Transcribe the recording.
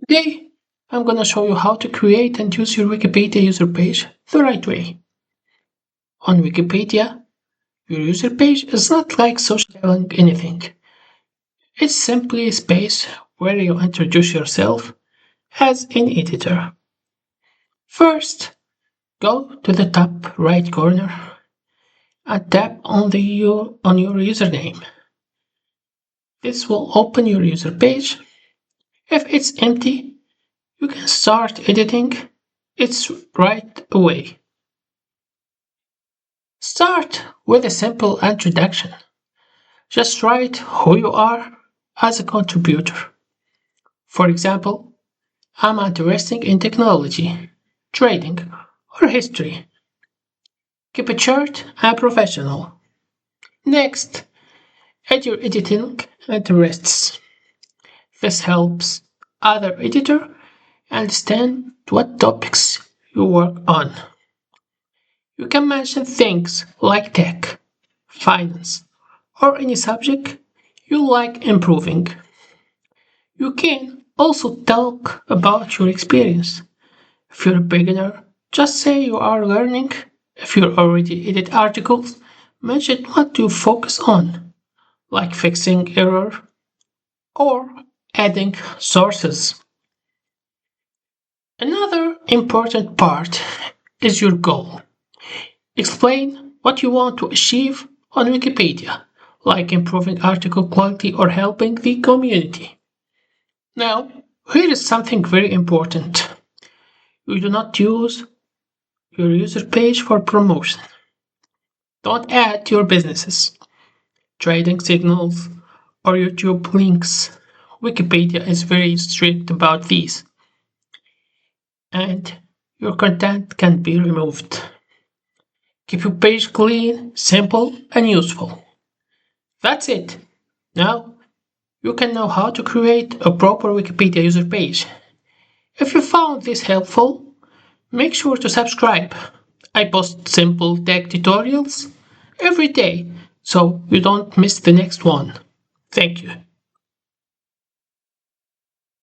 Today, I'm gonna show you how to create and use your Wikipedia user page the right way. On Wikipedia, your user page is not like socializing anything. It's simply a space where you introduce yourself as an editor. First, go to the top right corner and tap on your username. This will open your user page. If it's empty, you can start editing it right away. Start with a simple introduction. Just write who you are as a contributor. For example, I'm interested in technology, trading, or history. Keep it short and professional. Next, add your editing interests. This helps other editor understand what topics you work on. You can mention things like tech, finance, or any subject you like improving. You can also talk about your experience. If you're a beginner, just say you are learning. If you already edit articles, mention what you focus on, like fixing error or adding sources. Another important part is your goal. Explain what you want to achieve on Wikipedia, like improving article quality or helping the community. Now, here is something very important. You do not use your user page for promotion. Don't add your businesses, trading signals, or YouTube links. Wikipedia is very strict about these, and your content can be removed. Keep your page clean, simple, and useful. That's it. Now, you can know how to create a proper Wikipedia user page. If you found this helpful, make sure to subscribe. I post simple tech tutorials every day, so you don't miss the next one. Thank you.